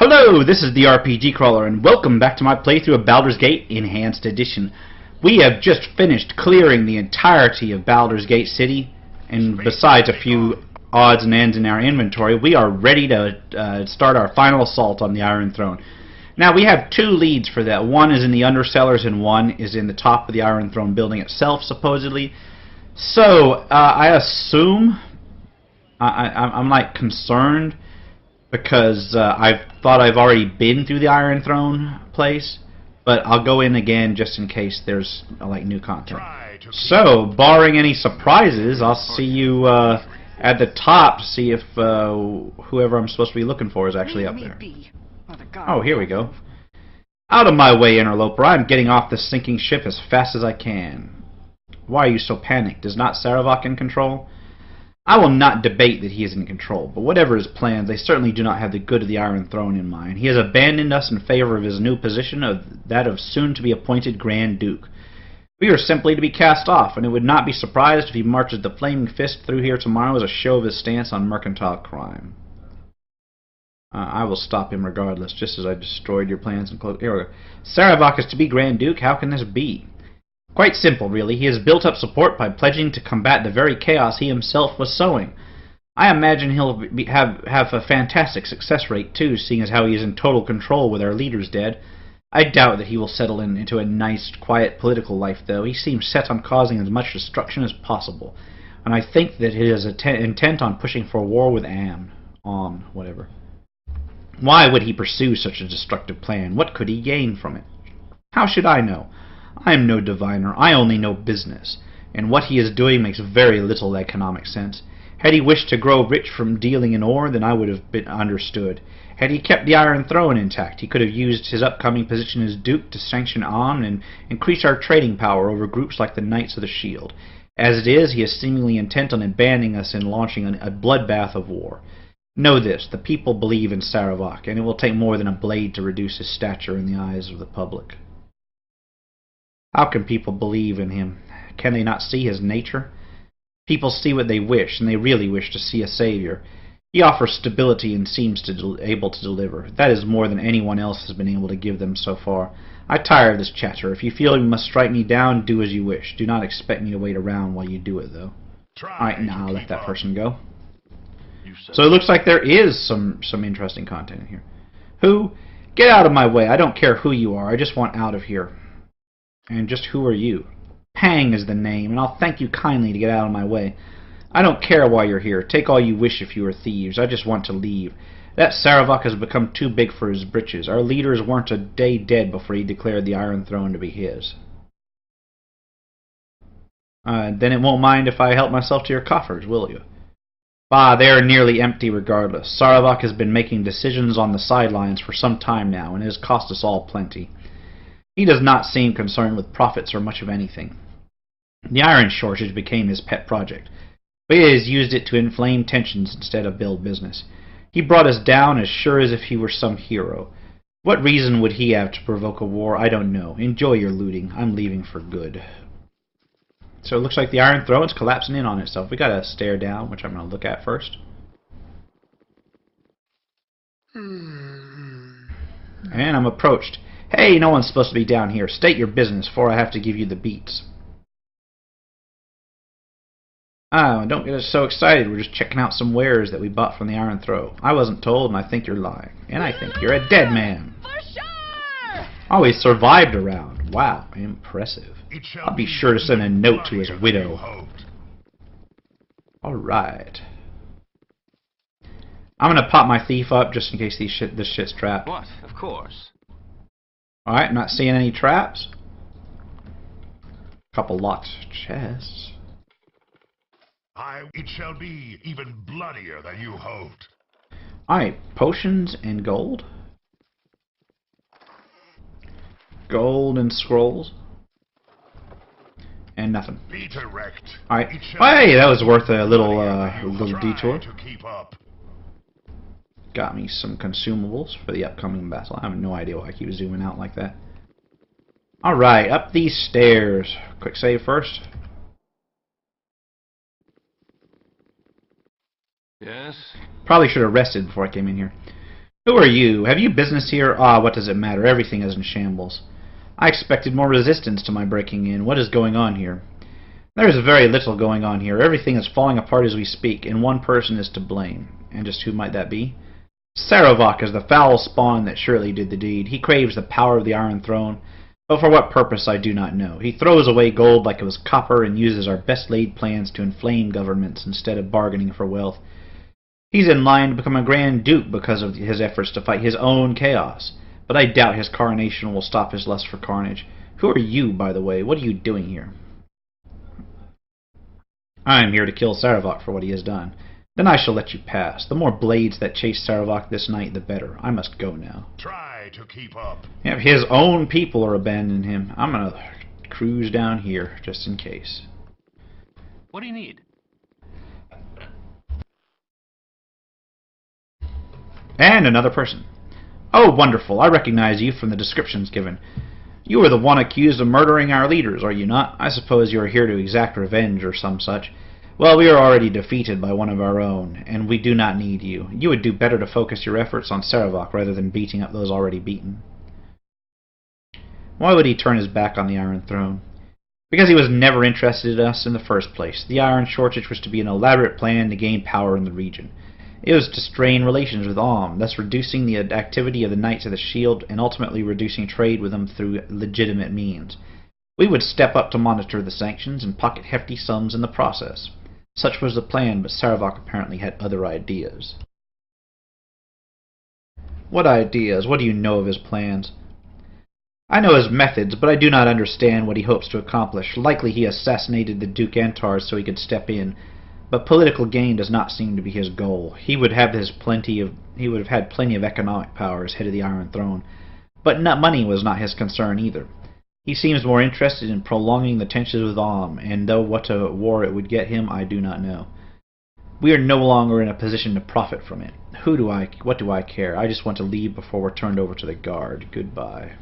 Hello, this is the RPG Crawler, and welcome back to my playthrough of Baldur's Gate Enhanced Edition. We have just finished clearing the entirety of Baldur's Gate City, and besides a few odds and ends in our inventory, we are ready to start our final assault on the Iron Throne. Now, we have two leads for that. One is in the Undercellars, and one is in the top of the Iron Throne building itself, supposedly. So, I assume... I'm like concerned because I've thought I've already been through the Iron Throne place, but I'll go in again just in case there's like new content. So, barring any surprises, I'll see you at the top to see if whoever I'm supposed to be looking for is actually up there. Oh, here we go. Out of my way, interloper. I'm getting off this sinking ship as fast as I can. Why are you so panicked? Is not Sarevok in control? I will not debate that he is in control, but whatever his plans, they certainly do not have the good of the Iron Throne in mind. He has abandoned us in favor of his new position, of that of soon-to-be appointed Grand Duke. We are simply to be cast off, and it would not be surprised if he marches the Flaming Fist through here tomorrow as a show of his stance on mercantile crime. I will stop him regardless, just as I destroyed your plans and close. Here we go. Sarevok is to be Grand Duke? How can this be? Quite simple, really. He has built up support by pledging to combat the very chaos he himself was sowing. I imagine he'll have a fantastic success rate, too, seeing as how he is in total control with our leaders dead. I doubt that he will settle into a nice, quiet political life, though. He seems set on causing as much destruction as possible, and I think that he is intent on pushing for war with whatever. Why would he pursue such a destructive plan? What could he gain from it? How should I know? I am no diviner, I only know business, and what he is doing makes very little economic sense. Had he wished to grow rich from dealing in ore, then I would have been understood. Had he kept the Iron Throne intact, he could have used his upcoming position as Duke to sanction on and increase our trading power over groups like the Knights of the Shield. As it is, he is seemingly intent on abandoning us and launching a bloodbath of war. Know this, the people believe in Sarevok, and it will take more than a blade to reduce his stature in the eyes of the public. How can people believe in him? Can they not see his nature? People see what they wish, and they really wish to see a savior. He offers stability and seems able to deliver. That is more than anyone else has been able to give them so far. I tire of this chatter. If you feel you must strike me down, do as you wish. Do not expect me to wait around while you do it, though. Alright, now I'll let that person go. So it looks like there is some interesting content in here. Who? Get out of my way. I don't care who you are. I just want out of here. And just who are you? Pang is the name, and I'll thank you kindly to get out of my way. I don't care why you're here. Take all you wish if you are thieves. I just want to leave. That Sarevok has become too big for his britches. Our leaders weren't a day dead before he declared the Iron Throne to be his. Then it won't mind if I help myself to your coffers, will you? Bah, they are nearly empty regardless. Sarevok has been making decisions on the sidelines for some time now, and it has cost us all plenty. He does not seem concerned with profits or much of anything. The iron shortage became his pet project, but he has used it to inflame tensions instead of build business. He brought us down as sure as if he were some hero. What reason would he have to provoke a war? I don't know. Enjoy your looting. I'm leaving for good. So it looks like the Iron Throne is collapsing in on itself. We got to stare down, which I'm going to look at first. And I'm approached. Hey, no one's supposed to be down here. State your business before I have to give you the beats. Oh, don't get us so excited. We're just checking out some wares that we bought from the Iron Throne. I wasn't told, and I think you're lying. And I think you're a dead man. For sure! Oh, he survived a round. Wow, impressive. I'll be sure to send a note to his widow. Alright. I'm going to pop my thief up just in case this shit's trapped. What? Of course. Alright, not seeing any traps. Couple locked chests. It shall be even bloodier than you hoped. Alright, potions and gold. Gold and scrolls. And nothing. Be direct. Alright. Hey, that was worth a little detour. To keep up. Got me some consumables for the upcoming battle. I have no idea why I keep zooming out like that. Alright, up these stairs. Quick save first. Yes? Probably should have rested before I came in here. Who are you? Have you business here? Ah, what does it matter? Everything is in shambles. I expected more resistance to my breaking in. What is going on here? There is very little going on here. Everything is falling apart as we speak, and one person is to blame. And just who might that be? Sarevok is the foul spawn that surely did the deed. He craves the power of the Iron Throne, but for what purpose I do not know. He throws away gold like it was copper and uses our best laid plans to inflame governments instead of bargaining for wealth. He's in line to become a Grand Duke because of his efforts to fight his own chaos, but I doubt his coronation will stop his lust for carnage. Who are you, by the way? What are you doing here? I am here to kill Sarevok for what he has done. Then I shall let you pass. The more blades that chase Sarevok this night, the better. I must go now. Try to keep up. If his own people are abandoning him, I'm going to cruise down here just in case. What do you need? And another person. Oh, wonderful. I recognize you from the descriptions given. You are the one accused of murdering our leaders, are you not? I suppose you are here to exact revenge or some such. Well, we are already defeated by one of our own, and we do not need you. You would do better to focus your efforts on Sarevok rather than beating up those already beaten. Why would he turn his back on the Iron Throne? Because he was never interested in us in the first place. The Iron Shortage was to be an elaborate plan to gain power in the region. It was to strain relations with Alm, thus reducing the activity of the Knights of the Shield and ultimately reducing trade with them through legitimate means. We would step up to monitor the sanctions and pocket hefty sums in the process. Such was the plan, but Sarevok apparently had other ideas. What ideas? What do you know of his plans? I know his methods, but I do not understand what he hopes to accomplish. Likely he assassinated the Duke Antar so he could step in, but political gain does not seem to be his goal. He would have had plenty of economic power as head of the Iron Throne, but money was not his concern either. He seems more interested in prolonging the tensions with Alm, and though what a war it would get him, I do not know. We are no longer in a position to profit from it. What do I care? I just want to leave before we're turned over to the guard. Goodbye.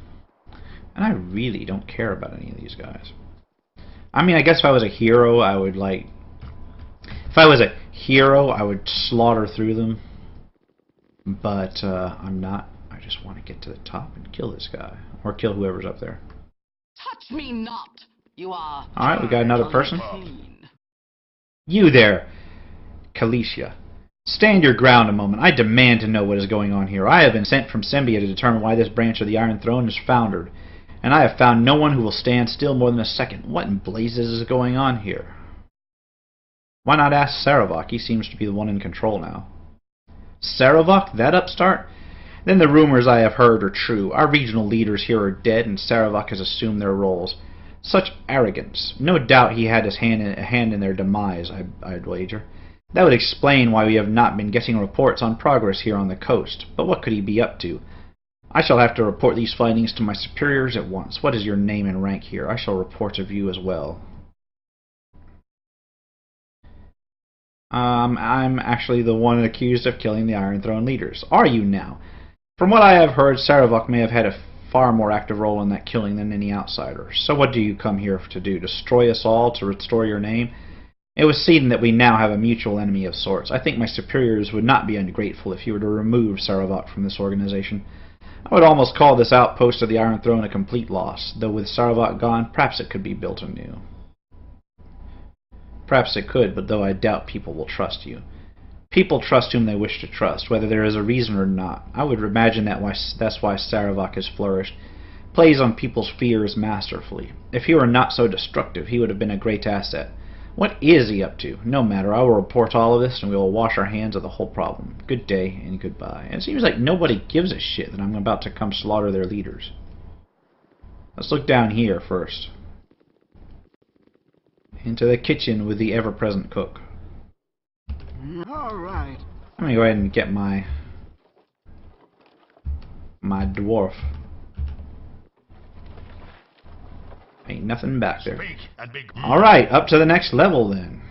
And I really don't care about any of these guys. I mean, I guess if I was a hero, I would slaughter through them. But I'm not. I just want to get to the top and kill this guy. Or kill whoever's up there. Touch me not! You are... Alright, we got another person. clean. You there, Kalicia. Stand your ground a moment. I demand to know what is going on here. I have been sent from Sembia to determine why this branch of the Iron Throne is foundered, and I have found no one who will stand still more than a second. What in blazes is going on here? Why not ask Sarevok? He seems to be the one in control now. Sarevok? That upstart? Then the rumors I have heard are true. Our regional leaders here are dead, and Sarevok has assumed their roles. Such arrogance. No doubt he had a hand in their demise, I'd wager. That would explain why we have not been getting reports on progress here on the coast. But what could he be up to? I shall have to report these findings to my superiors at once. What is your name and rank here? I shall report of you as well. I'm actually the one accused of killing the Iron Throne leaders. Are you now? From what I have heard, Sarevok may have had a far more active role in that killing than any outsider. So what do you come here to do? Destroy us all? To restore your name? It was seen that we now have a mutual enemy of sorts. I think my superiors would not be ungrateful if you were to remove Sarevok from this organization. I would almost call this outpost of the Iron Throne a complete loss, though with Sarevok gone, perhaps it could be built anew. Perhaps it could, but though I doubt people will trust you. People trust whom they wish to trust, whether there is a reason or not. I would imagine that's why Sarevok has flourished. Plays on people's fears masterfully. If he were not so destructive, he would have been a great asset. What is he up to? No matter, I will report all of this, and we will wash our hands of the whole problem. Good day, and goodbye. And it seems like nobody gives a shit that I'm about to come slaughter their leaders. Let's look down here first. Into the kitchen with the ever-present cook. Alright. I'm gonna go ahead and get my dwarf. Ain't nothing back there. Speak and be... Alright, up to the next level then.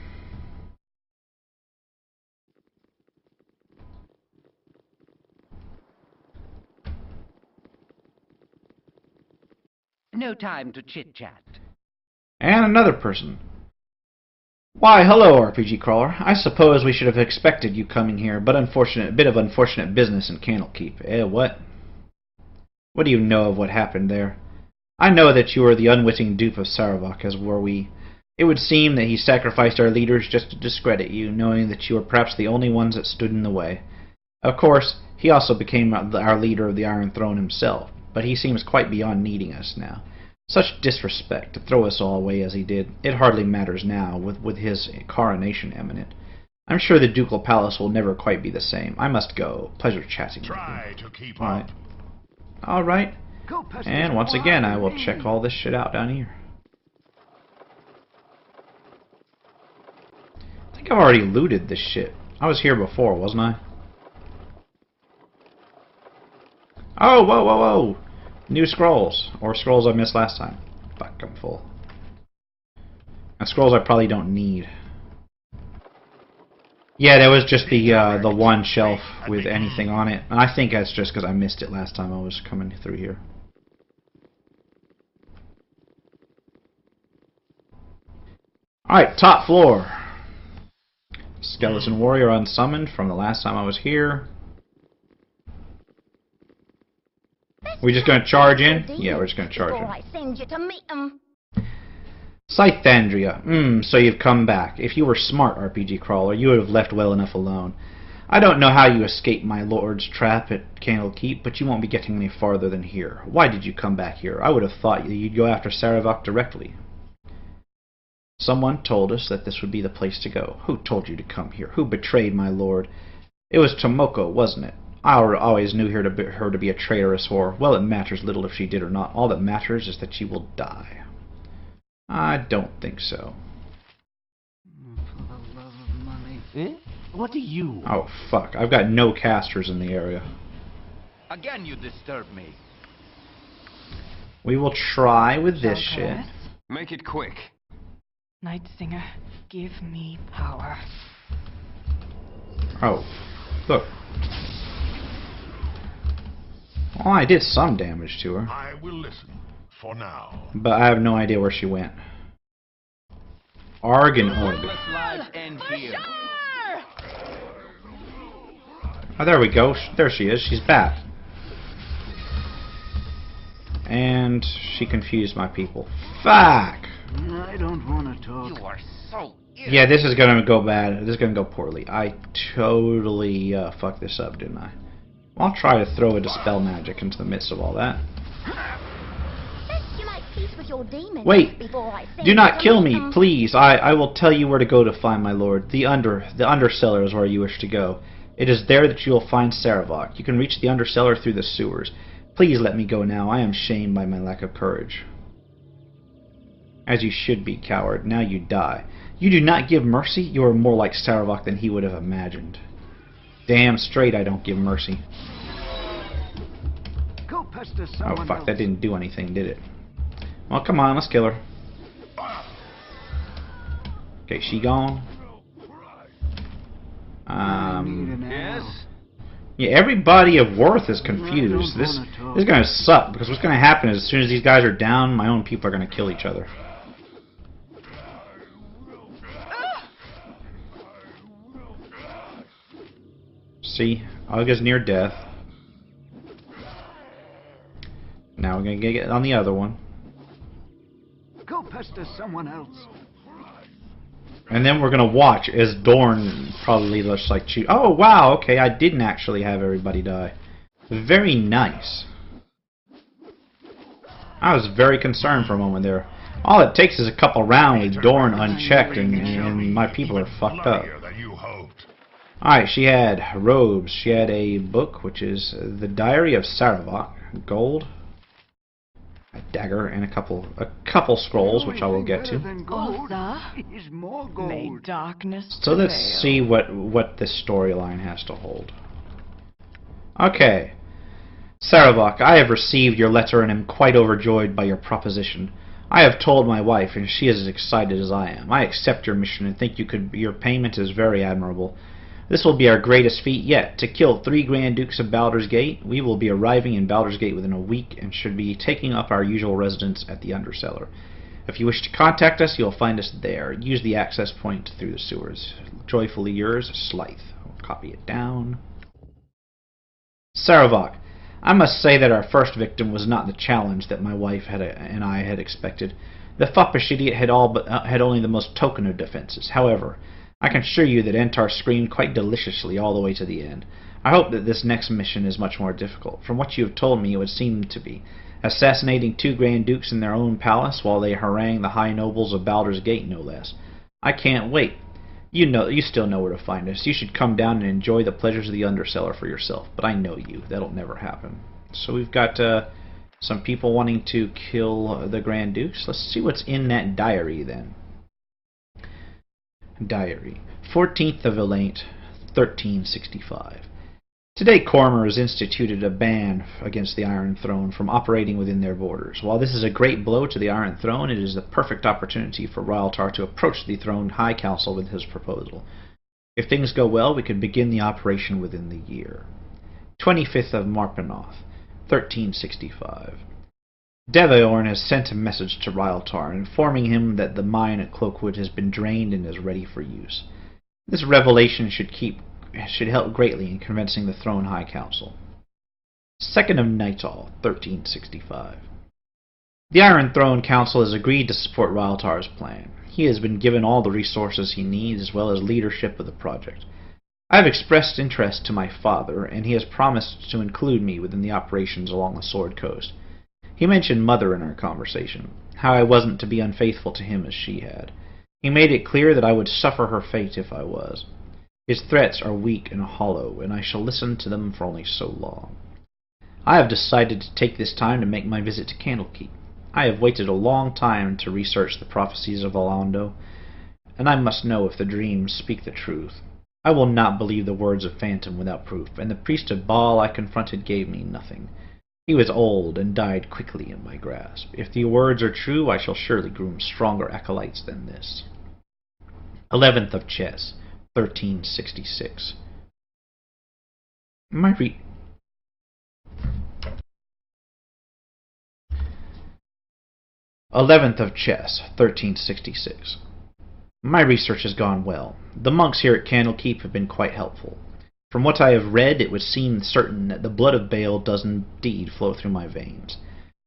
No time to chit-chat. And another person. Why, hello, RPG Crawler. I suppose we should have expected you coming here, but bit of unfortunate business in Candlekeep. What? What do you know of what happened there? I know that you are the unwitting dupe of Sarevok, as were we. It would seem that he sacrificed our leaders just to discredit you, knowing that you were perhaps the only ones that stood in the way. Of course, he also became our leader of the Iron Throne himself, but he seems quite beyond needing us now. Such disrespect, to throw us all away as he did. It hardly matters now, with his coronation imminent. I'm sure the ducal palace will never quite be the same. I must go. Pleasure chatting with you. Try to keep All right. up. Alright. And once again, I will check all this shit out down here. I think I've already looted this shit. I was here before, wasn't I? Oh, whoa, whoa, whoa! New scrolls. Or scrolls I missed last time. Fuck, I'm full. And scrolls I probably don't need. Yeah, there was just the one shelf with anything on it. And I think that's just because I missed it last time I was coming through here. Alright, top floor. Skeleton Warrior unsummoned from the last time I was here. We just gonna charge in? Yeah, we're just gonna charge in. Scythandria. So you've come back. If you were smart, RPG Crawler, you would have left well enough alone. I don't know how you escaped my lord's trap at Candlekeep, but you won't be getting any farther than here. Why did you come back here? I would have thought you'd go after Sarevok directly. Someone told us that this would be the place to go. Who told you to come here? Who betrayed my lord? It was Tomoko, wasn't it? I always knew her to be a traitorous whore. Well, it matters little if she did or not. All that matters is that she will die. I don't think so. For the love of money. Eh? What do you? Oh, fuck. I've got no casters in the area. Again, you disturb me. We will try with this shit. Make it quick. Night Singer, give me power. Oh, look. Well, I did some damage to her. I will listen for now. But I have no idea where she went. Argon Org. Lives end here. Oh, there we go. There she is. She's back. And she confused my people. Fuck! I don't want to talk. You are so ill. Yeah, this is gonna go bad. This is gonna go poorly. I totally fucked this up, didn't I? I'll try to throw a dispel magic into the midst of all that. Wait! Do not kill me, please! I will tell you where to go to find my lord. The undercellar is where you wish to go. It is there that you will find Sarevok. You can reach the undercellar through the sewers. Please let me go now. I am shamed by my lack of courage. As you should be, coward. Now you die. You do not give mercy? You are more like Sarevok than he would have imagined. Damn straight I don't give mercy. Go pester Oh someone fuck, else. that didn't do anything, did it? Well, come on, let's kill her. Okay, she gone. Yes? Yeah, everybody of worth is confused. This is gonna suck, because what's gonna happen is as soon as these guys are down, my own people are gonna kill each other. See, Ugga's near death. Now we're gonna get on the other one. Go pester someone else. And then we're gonna watch as Dorn probably looks like oh wow, okay, I didn't actually have everybody die. Very nice. I was very concerned for a moment there. All it takes is a couple rounds with Dorn unchecked and my people are fucked up. Alright, she had robes. She had a book, which is The Diary of Sarevok, gold, a dagger, and a couple scrolls, which I will get to. Is more gold. May darkness So let's prevail. see what this storyline has to hold. Okay. Sarevok, I have received your letter and am quite overjoyed by your proposition. I have told my wife, and she is as excited as I am. I accept your mission and think your payment is very admirable. This will be our greatest feat yet. To kill 3 Grand Dukes of Baldur's Gate, we will be arriving in Baldur's Gate within a week and should be taking up our usual residence at the Undercellar. If you wish to contact us, you'll find us there. Use the access point through the sewers. Joyfully yours, Slythe. I'll copy it down. Sarevok. I must say that our first victim was not the challenge that my wife and I had expected. The foppish idiot had only the most token of defenses. However, I can assure you that Entar screamed quite deliciously all the way to the end. I hope that this next mission is much more difficult. From what you have told me, it would seem to be. Assassinating 2 Grand Dukes in their own palace while they harangue the high nobles of Baldur's Gate, no less. I can't wait. You still know where to find us. You should come down and enjoy the pleasures of the Undercellar for yourself. But I know you. That'll never happen. So we've got some people wanting to kill the Grand Dukes. Let's see what's in that diary then. Diary. 14th of Elaine, 1365. Today Cormor has instituted a ban against the Iron Throne from operating within their borders. While this is a great blow to the Iron Throne, it is the perfect opportunity for Ryltar to approach the Throne High Council with his proposal. If things go well, we could begin the operation within the year. 25th of Marpenoth, 1365. Devaorn has sent a message to Ryltar, informing him that the mine at Cloakwood has been drained and is ready for use. This revelation should help greatly in convincing the Throne High Council. 2nd of Nightall, 1365. The Iron Throne Council has agreed to support Ryltar's plan. He has been given all the resources he needs as well as leadership of the project. I have expressed interest to my father, and he has promised to include me within the operations along the Sword Coast. He mentioned Mother in our conversation, how I wasn't to be unfaithful to him as she had. He made it clear that I would suffer her fate if I was. His threats are weak and hollow, and I shall listen to them for only so long. I have decided to take this time to make my visit to Candlekeep. I have waited a long time to research the prophecies of Alondo, and I must know if the dreams speak the truth. I will not believe the words of Phantom without proof, and the priest of Baal I confronted gave me nothing. He was old and died quickly in my grasp. If the words are true, I shall surely groom stronger acolytes than this. 11th of Chess, 1366. My 11th of Chess, 1366. My research has gone well. The monks here at Candlekeep have been quite helpful. From what I have read, it would seem certain that the blood of Baal does indeed flow through my veins.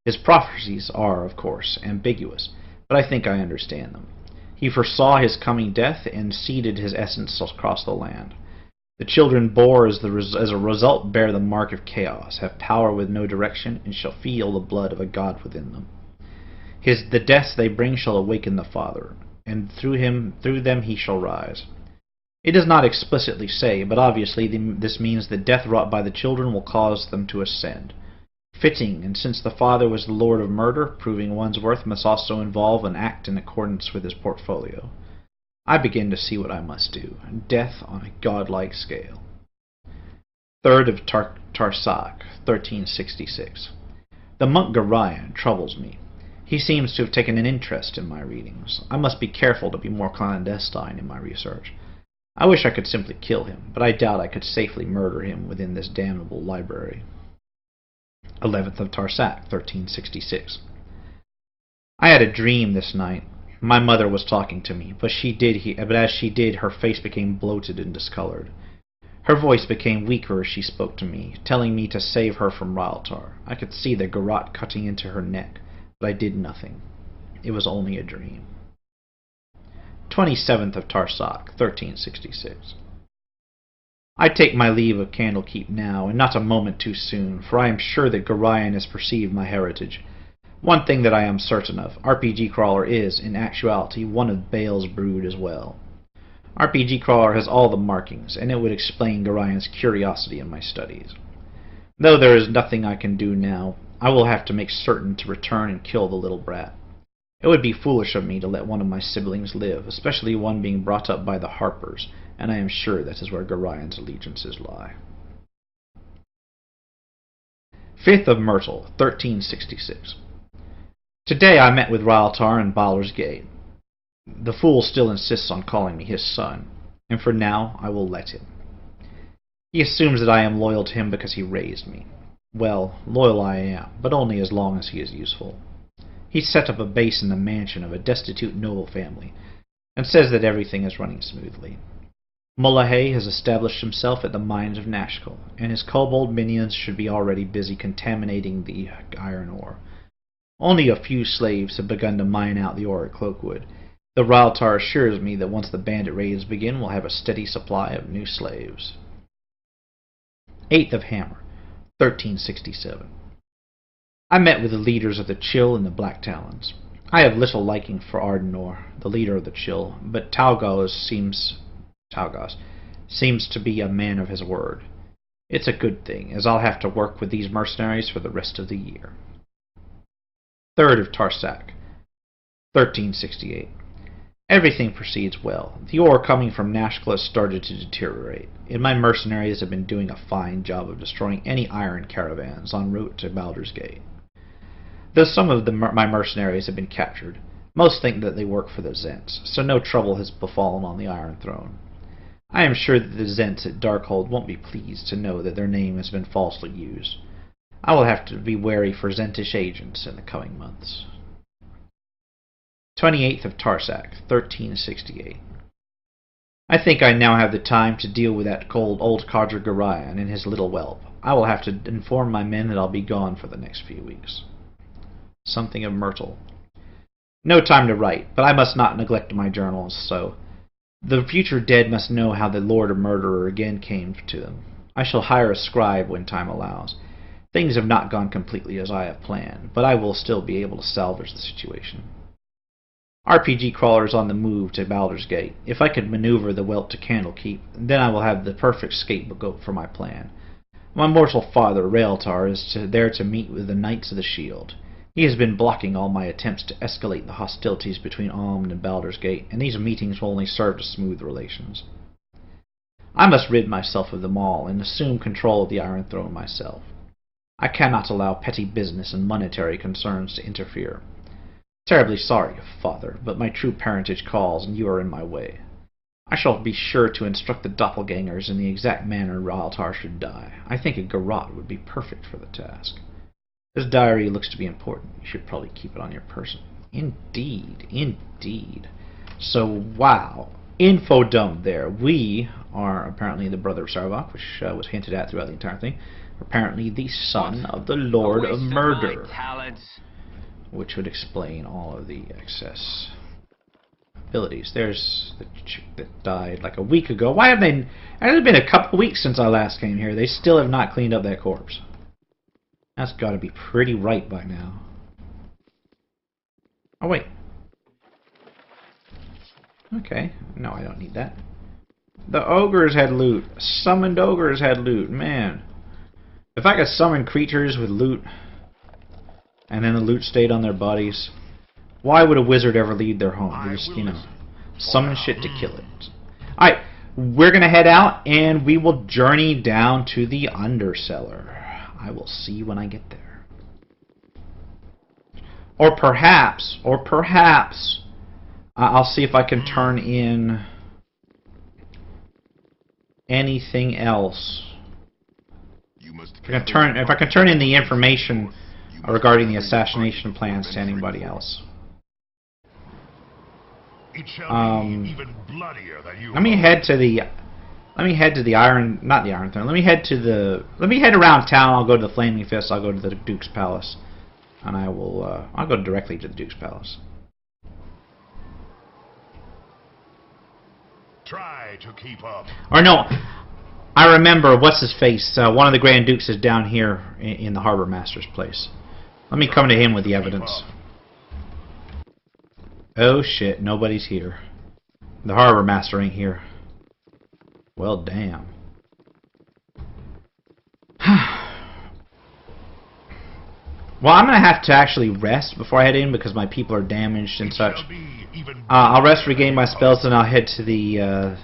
His prophecies are, of course, ambiguous, but I think I understand them. He foresaw his coming death and seeded his essence across the land. The children born as a result bear the mark of chaos, have power with no direction, and shall feel the blood of a god within them. The deaths they bring shall awaken the Father, and through them he shall rise. It does not explicitly say, but obviously this means that death wrought by the children will cause them to ascend. Fitting, and since the Father was the Lord of Murder, proving one's worth must also involve an act in accordance with his portfolio. I begin to see what I must do. Death on a godlike scale. 3rd of Tarsak, 1366. The monk Gorion troubles me. He seems to have taken an interest in my readings. I must be careful to be more clandestine in my research. I wish I could simply kill him, but I doubt I could safely murder him within this damnable library. 11th of Tarsak, 1366. I had a dream this night. My mother was talking to me, but as she did, her face became bloated and discolored. Her voice became weaker as she spoke to me, telling me to save her from Ryltar. I could see the garrote cutting into her neck, but I did nothing. It was only a dream. 27th of Tarsak, 1366. I take my leave of Candlekeep now, and not a moment too soon, for I am sure that Gorion has perceived my heritage. One thing that I am certain of, RPG Crawler is, in actuality, one of Baal's brood as well. RPG Crawler has all the markings, and it would explain Gorion's curiosity in my studies. Though there is nothing I can do now, I will have to make certain to return and kill the little brat. It would be foolish of me to let one of my siblings live, especially one being brought up by the Harpers, and I am sure that is where Gorion's allegiances lie. 5th of Myrtle, 1366. Today I met with Ryltar in Baldur's Gate. The fool still insists on calling me his son, and for now I will let him. He assumes that I am loyal to him because he raised me. Well, loyal I am, but only as long as he is useful. He's set up a base in the mansion of a destitute noble family, and says that everything is running smoothly. Mullahay has established himself at the mines of Nashkel, and his kobold minions should be already busy contaminating the iron ore. Only a few slaves have begun to mine out the ore at Cloakwood. The Raltar assures me that once the bandit raids begin, we'll have a steady supply of new slaves. 8th of Hammer, 1367. I met with the leaders of the Chill and the Black Talons. I have little liking for Ardenor, the leader of the Chill, but Taugos seems to be a man of his word. It's a good thing, as I'll have to work with these mercenaries for the rest of the year. 3rd of Tarsak, 1368. Everything proceeds well. The ore coming from Nashkel has started to deteriorate, and my mercenaries have been doing a fine job of destroying any iron caravans en route to Baldur's Gate. Though some of my mercenaries have been captured, most think that they work for the Zents, so no trouble has befallen on the Iron Throne. I am sure that the Zents at Darkhold won't be pleased to know that their name has been falsely used. I will have to be wary for Zentish agents in the coming months. 28th of Tarsak, 1368. I think I now have the time to deal with that cold old codger Gorion and his little whelp. I will have to inform my men that I'll be gone for the next few weeks. Something of Myrtle. No time to write, but I must not neglect my journals, so the future dead must know how the Lord of Murderer again came to them. I shall hire a scribe when time allows. Things have not gone completely as I have planned, but I will still be able to salvage the situation. RPG Crawler is on the move to Baldur's Gate. If I could maneuver the whelp to Candlekeep, then I will have the perfect scapegoat for my plan. My mortal father, Raeltar, is there to meet with the Knights of the Shield. He has been blocking all my attempts to escalate the hostilities between Alm and Baldur's Gate, and these meetings will only serve to smooth relations. I must rid myself of them all and assume control of the Iron Throne myself. I cannot allow petty business and monetary concerns to interfere. Terribly sorry, Father, but my true parentage calls, and you are in my way. I shall be sure to instruct the doppelgangers in the exact manner Raeltar should die. I think a garrote would be perfect for the task. This diary looks to be important. You should probably keep it on your person. Indeed, indeed. So, wow. Info dump there. We are apparently the brother of Sarevok, which was hinted at throughout the entire thing. Apparently the son of the Lord of Murder. Which would explain all of the excess abilities. There's the chick that died like a week ago. Why have they... It has been a couple weeks since I last came here. They still have not cleaned up that corpse. That's got to be pretty right by now. Oh, wait. Okay. No, I don't need that. The ogres had loot. Summoned ogres had loot. Man. If I could summon creatures with loot, and then the loot stayed on their bodies, why would a wizard ever leave their home? They just, you know, summon shit to kill it. Alright, we're going to head out, and we will journey down to the Undercellar. I will see when I get there. Or perhaps, I'll see if I can turn in anything else. If I can turn in the information regarding the assassination plans to anybody else. It shall be even bloodier than you. Let me head to the Iron, not the Iron Throne. Let me head around town. I'll go to the Flaming Fist. I'll go to the Duke's Palace, and I'll go directly to the Duke's Palace. Try to keep up. Or no, I remember what's his face. One of the Grand Dukes is down here in the Harbor Master's place. Let me come to him with the evidence. Oh shit, nobody's here. The Harbor Master ain't here. Well, damn. Well, I'm gonna have to actually rest before I head in because my people are damaged and such. I'll rest, regain my spells, and I'll head to the.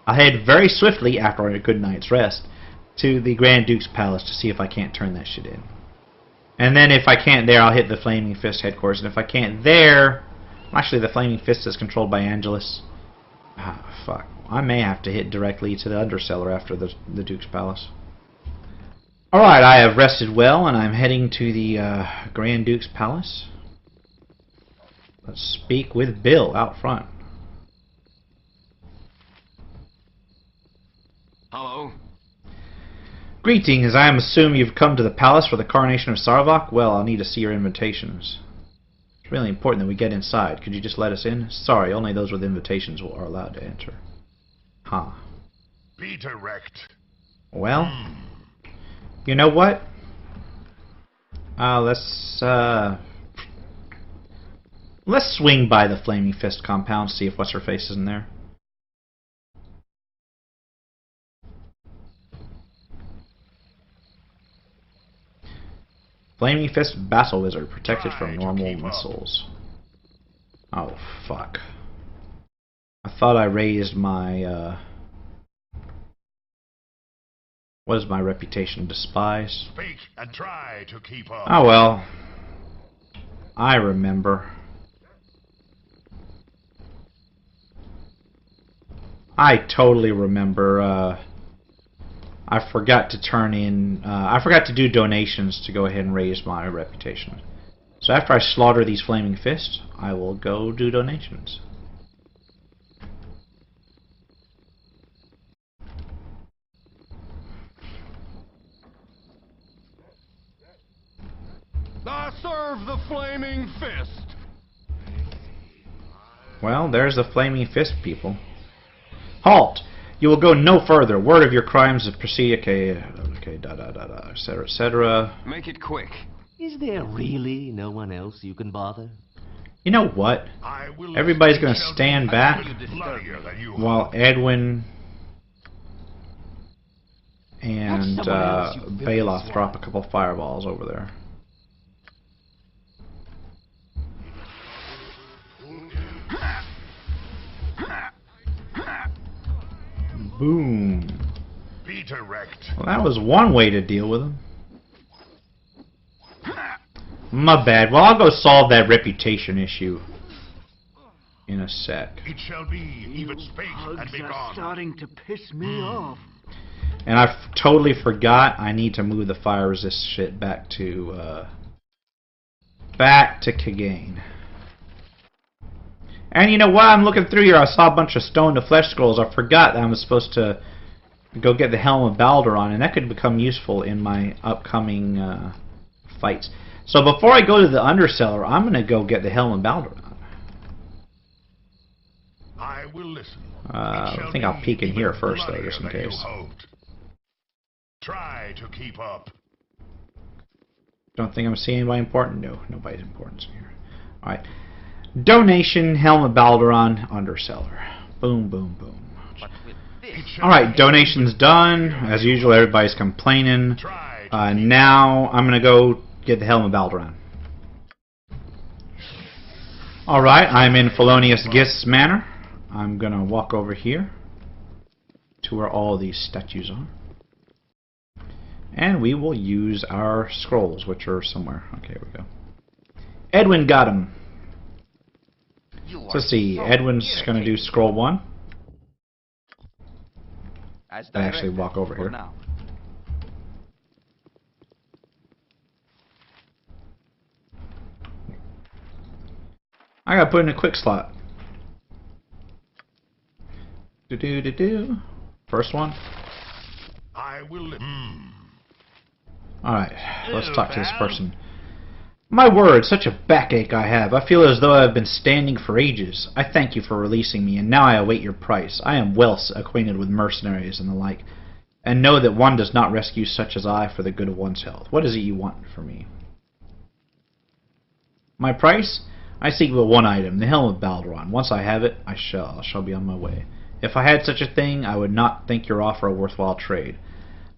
I'll head very swiftly after a good night's rest to the Grand Duke's Palace to see if I can't turn that shit in. And then if I can't there, I'll hit the Flaming Fist headquarters. And if I can't there, actually the Flaming Fist is controlled by Angelus. Ah, fuck. I may have to hit directly to the Undercellar after the Duke's Palace. Alright, I have rested well, and I'm heading to the Grand Duke's Palace. Let's speak with Bill out front. Hello? Greetings, I assume you've come to the palace for the coronation of Sarevok? Well, I'll need to see your invitations. It's really important that we get inside. Could you just let us in? Sorry, only those with invitations are allowed to enter. Huh. Be direct. Well, you know what? Let's swing by the Flaming Fist compound, see if What's-Her-Face is in there. Flaming Fist Battle Wizard, protected from normal missiles. Oh, fuck. I thought I raised my, what is my reputation? Despise? Speak and try to keep up. Oh well. I remember. I totally remember, I forgot to turn in, I forgot to do donations to go ahead and raise my reputation. So after I slaughter these Flaming Fists, I will go do donations. I serve the Flaming Fist! Well, there's the Flaming Fist people. Halt! You will go no further. Word of your crimes of proceed. Okay, etc., etc. Make it quick. Is there really no one else you can bother? You know what? Everybody's going to stand back while Edwin and Baloth drop a couple fireballs over there. Boom. Be direct. Well, that was one way to deal with him. My bad. Well, I'll go solve that reputation issue in a sec. It shall be. Even speak and be Hugs are gone. starting to piss me off. And I totally forgot I need to move the fire resist shit back to Kagain. And you know what? I'm looking through here. I saw a bunch of stone to flesh scrolls. I forgot that I was supposed to go get the helm of Baldur on, and that could become useful in my upcoming fights. So before I go to the Undercellar, I'm going to go get the helm of Baldur on. I will listen. I think I'll peek in here first, though, just in case. Try to keep up. Don't think I'm seeing anybody important? No, nobody's important in here. Alright. Donation, Helm of Balduron, Undercellar. Boom, boom, boom. Alright, donation's done. As usual, everybody's complaining. Now, I'm going to go get the Helm of Balduron. Alright, I'm in Felonious Gist's Manor. I'm going to walk over here to where all these statues are. And we will use our scrolls, which are somewhere. Okay, here we go. Edwin got him. So let's see, Edwin's going to do scroll 1. I actually walk over here. I got to put in a quick slot. Do. First one. I will. Alright, let's talk to this person. My word, such a backache I have. I feel as though I have been standing for ages. I thank you for releasing me, and now I await your price. I am well acquainted with mercenaries and the like, and know that one does not rescue such as I for the good of one's health. What is it you want from me? My price? I seek but one item, the helm of Balduron. Once I have it, I shall be on my way. If I had such a thing, I would not think your offer a worthwhile trade.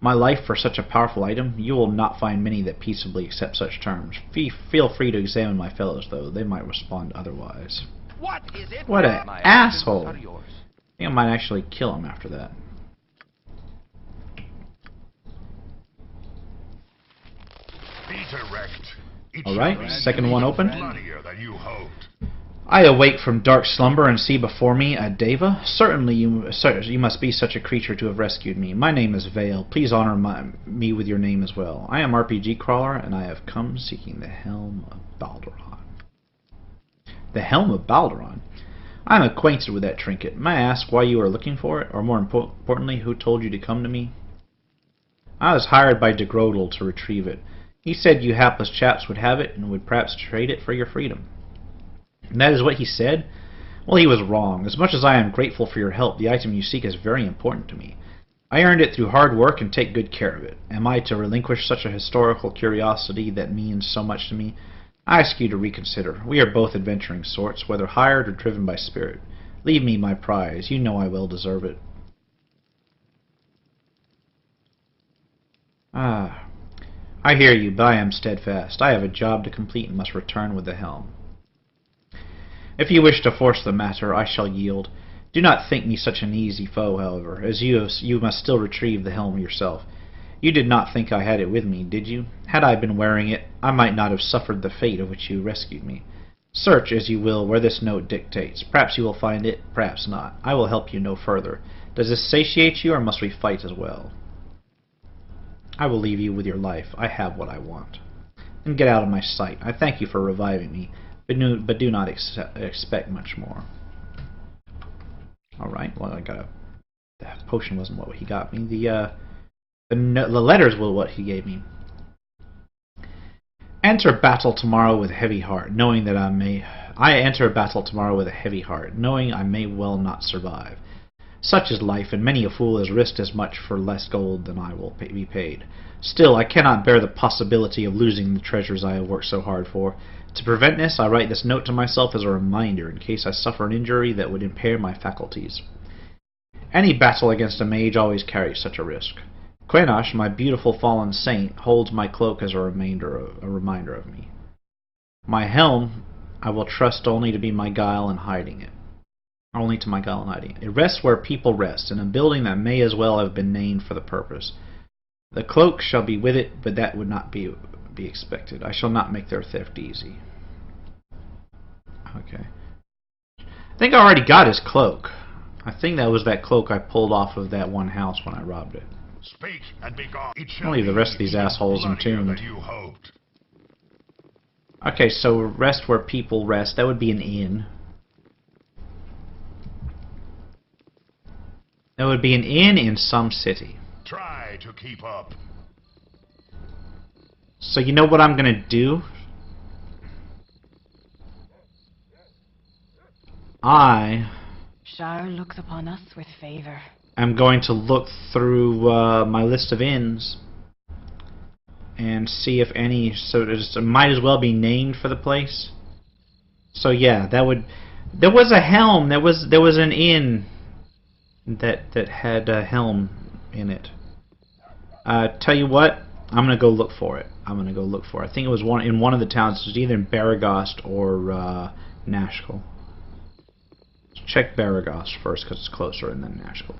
My life for such a powerful item, you will not find many that peaceably accept such terms. Feel free to examine my fellows, though. They might respond otherwise. What is it? What an asshole. I think I might actually kill him after that. Be direct. Alright, second one open. Bloodier than you hoped. I awake from dark slumber and see before me a Deva. Certainly you must be such a creature to have rescued me. My name is Vale. Please honor me with your name as well. I am RPG Crawler, and I have come seeking the helm of Balduron. The helm of Baldur. I am acquainted with that trinket. May I ask why you are looking for it, or more importantly, who told you to come to me? I was hired by de Grodel to retrieve it. He said you hapless chaps would have it, and would perhaps trade it for your freedom. And that is what he said? Well, he was wrong. As much as I am grateful for your help, the item you seek is very important to me. I earned it through hard work and take good care of it. Am I to relinquish such a historical curiosity that means so much to me? I ask you to reconsider. We are both adventuring sorts, whether hired or driven by spirit. Leave me my prize. You know I well deserve it. Ah, I hear you, but I am steadfast. I have a job to complete and must return with the helm. If you wish to force the matter, I shall yield. Do not think me such an easy foe, however, as you must still retrieve the helm yourself. You did not think I had it with me, did you? Had I been wearing it, I might not have suffered the fate of which you rescued me. Search, as you will, where this note dictates. Perhaps you will find it, perhaps not. I will help you no further. Does this satiate you, or must we fight as well? I will leave you with your life. I have what I want. And get out of my sight. I thank you for reviving me, but do not expect much more. Alright, well, I got a... The potion wasn't what he got me. The letters were what he gave me. Enter battle tomorrow with a heavy heart, knowing that I enter battle tomorrow with a heavy heart, knowing I may well not survive. Such is life, and many a fool has risked as much for less gold than I will be paid. Still, I cannot bear the possibility of losing the treasures I have worked so hard for. To prevent this, I write this note to myself as a reminder, in case I suffer an injury that would impair my faculties. Any battle against a mage always carries such a risk. Quenosh, my beautiful fallen saint, holds my cloak as a reminder of me. My helm I will trust only to be my guile in hiding it. Only to my guile in hiding it. It rests where people rest, in a building that may as well have been named for the purpose. The cloak shall be with it, but that would not be expected. I shall not make their theft easy. Okay. I think I already got his cloak. I think that was that cloak I pulled off of that one house when I robbed it. Speak and be gone. I'll leave the rest of these assholes entombed. Than you hoped. Okay, so rest where people rest. That would be an inn. That would be an inn in some city. Try to keep up. So you know what I'm going to do? Shire looks upon us with favor. I'm going to look through my list of inns and see if any. So it might as well be named for the place. So yeah, that would. There was a helm. There was an inn that had a helm in it. Tell you what, I'm gonna go look for it. I think it was in one of the towns. It was either in Baragost or Nashkel. Check Baragost first because it's closer, and then Nashkel.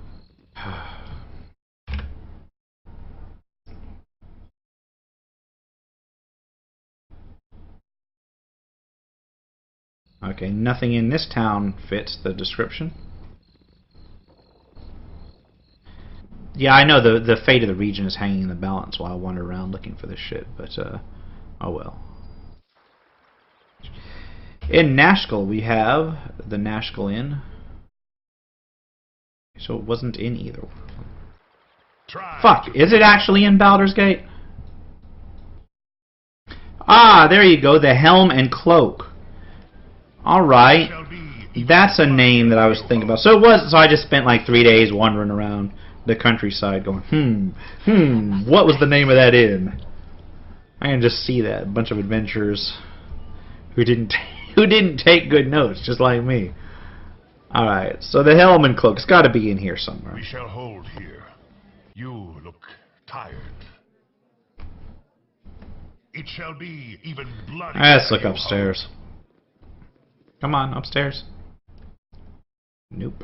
Okay, nothing in this town fits the description. Yeah, I know the fate of the region is hanging in the balance while I wander around looking for this shit, but oh well. In Nashkel we have the Nashkel Inn. So it wasn't in either. Fuck, is it actually in Baldur's Gate? Ah, there you go, the helm and cloak. Alright. That's a name that I was thinking about. So I just spent like 3 days wandering around the countryside going, what was the name of that inn? I can just see that. A bunch of adventurers who didn't take good notes, just like me. Alright, so the helm and cloak, it's got to be in here somewhere. We shall hold here. You look tired. It shall be even bloody. Let's look upstairs. Come on, upstairs. Nope.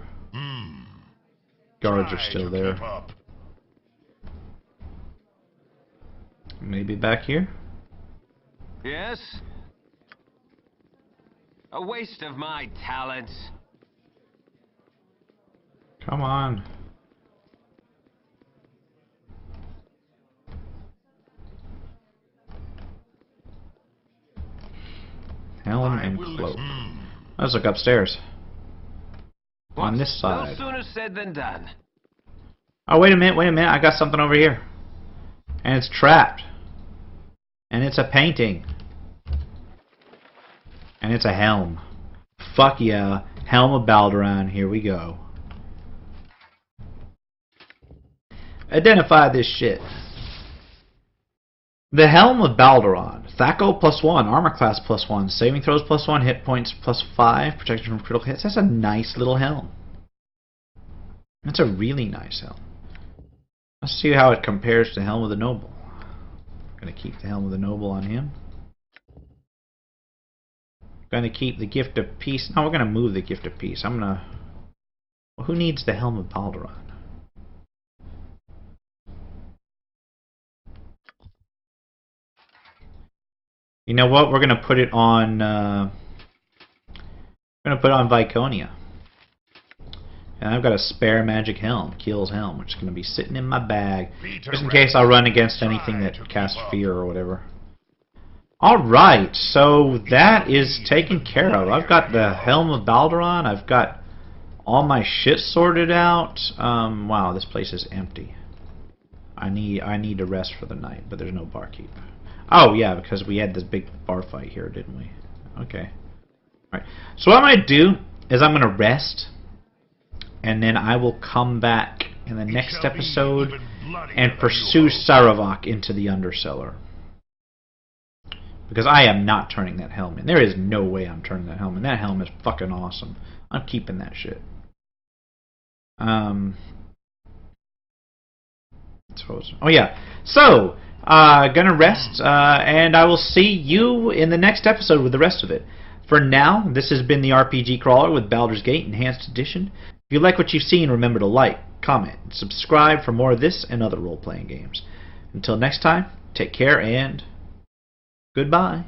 Guards are still there. Maybe back here? Yes? A waste of my talents. Come on. Helm and cloak. Let's look upstairs. On Whoops, this no side. sooner said than done. Oh, wait a minute, I got something over here. And it's trapped. And it's a painting. And it's a helm. Fuck yeah. Helm of Baldur, here we go. Identify this shit. The Helm of Baldur. Thako +1, armor class +1, saving throws +1, hit points +5, protection from critical hits. That's a nice little helm. That's a really nice helm. Let's see how it compares to Helm of the Noble. I'm going to keep the Helm of the Noble on him. Going to keep the Gift of Peace. No, we're going to move the Gift of Peace. I'm going to... Well, who needs the Helm of Baldur? You know what? We're going to put it on... we're going to put it on Viconia. And I've got a spare magic helm, Keel's helm, which is going to be sitting in my bag, just in case I run against anything that casts fear or whatever. Alright, so that is taken care of. I've got the Helm of Baldur. I've got all my shit sorted out. Wow, this place is empty. I need to rest for the night, but there's no barkeep. Oh yeah, because we had this big bar fight here, didn't we? Okay. Alright, so what I'm going to do is I'm going to rest. And then I will come back in the next episode and pursue Sarevok into the Undercellar. Because I am not turning that helm in. There is no way I'm turning that helm in. That helm is fucking awesome. I'm keeping that shit. Oh yeah. So, gonna rest, and I will see you in the next episode with the rest of it. For now, this has been the RPG Crawler with Baldur's Gate Enhanced Edition. If you like what you've seen, remember to like, comment, and subscribe for more of this and other role-playing games. Until next time, take care and goodbye.